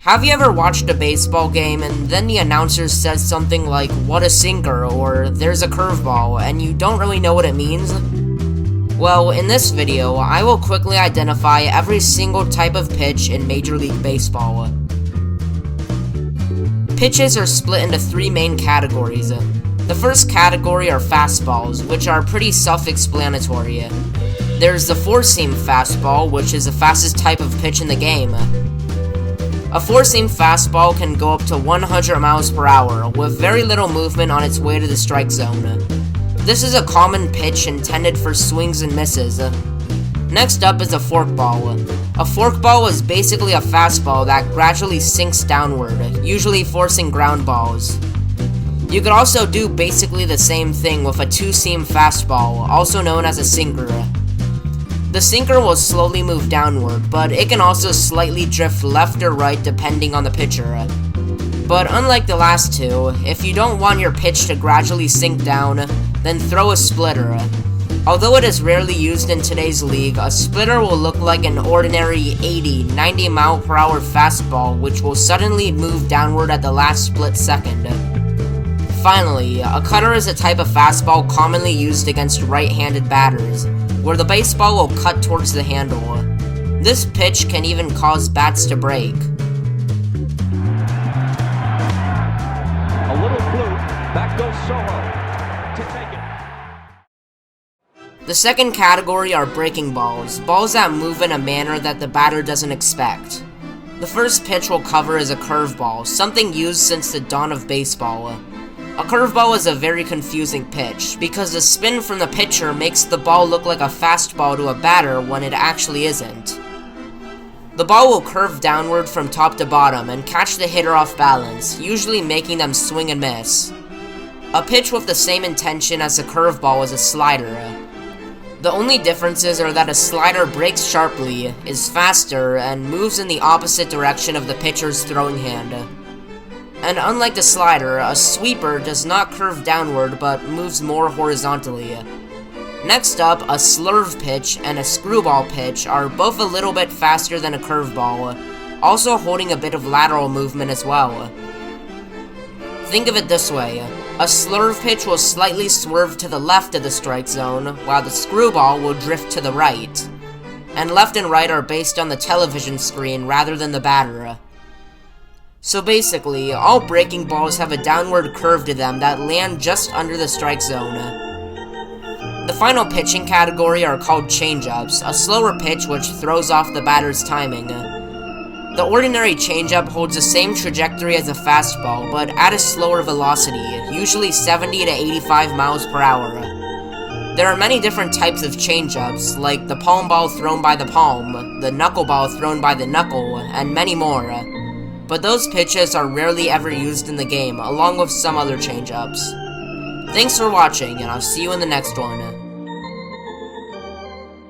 Have you ever watched a baseball game and then the announcer says something like, "What a sinker," or "There's a curveball," and you don't really know what it means? Well, in this video, I will quickly identify every single type of pitch in Major League Baseball. Pitches are split into three main categories. The first category are fastballs, which are pretty self-explanatory. There's the four-seam fastball, which is the fastest type of pitch in the game. A four-seam fastball can go up to 100 miles per hour, with very little movement on its way to the strike zone. This is a common pitch intended for swings and misses. Next up is a forkball. A forkball is basically a fastball that gradually sinks downward, usually forcing ground balls. You could also do basically the same thing with a two-seam fastball, also known as a sinker. The sinker will slowly move downward, but it can also slightly drift left or right depending on the pitcher. But unlike the last two, if you don't want your pitch to gradually sink down, then throw a splitter. Although it is rarely used in today's league, a splitter will look like an ordinary 80-90 mile per hour fastball, which will suddenly move downward at the last split second. Finally, a cutter is a type of fastball commonly used against right-handed batters, where the baseball will cut towards the handle. This pitch can even cause bats to break. A little fluke, back goes Soho to take it. The second category are breaking balls, balls that move in a manner that the batter doesn't expect. The first pitch we'll cover is a curveball, something used since the dawn of baseball. A curveball is a very confusing pitch, because the spin from the pitcher makes the ball look like a fastball to a batter when it actually isn't. The ball will curve downward from top to bottom and catch the hitter off balance, usually making them swing and miss. A pitch with the same intention as a curveball is a slider. The only differences are that a slider breaks sharply, is faster, and moves in the opposite direction of the pitcher's throwing hand. And unlike the slider, a sweeper does not curve downward but moves more horizontally. Next up, a slurve pitch and a screwball pitch are both a little bit faster than a curveball, also holding a bit of lateral movement as well. Think of it this way, a slurve pitch will slightly swerve to the left of the strike zone, while the screwball will drift to the right. And left and right are based on the television screen rather than the batter. So basically, all breaking balls have a downward curve to them that land just under the strike zone. The final pitching category are called changeups, a slower pitch which throws off the batter's timing. The ordinary changeup holds the same trajectory as a fastball, but at a slower velocity, usually 70 to 85 miles per hour. There are many different types of changeups, like the palm ball thrown by the palm, the knuckleball thrown by the knuckle, and many more. But those pitches are rarely ever used in the game, along with some other changeups. Thanks for watching, and I'll see you in the next one.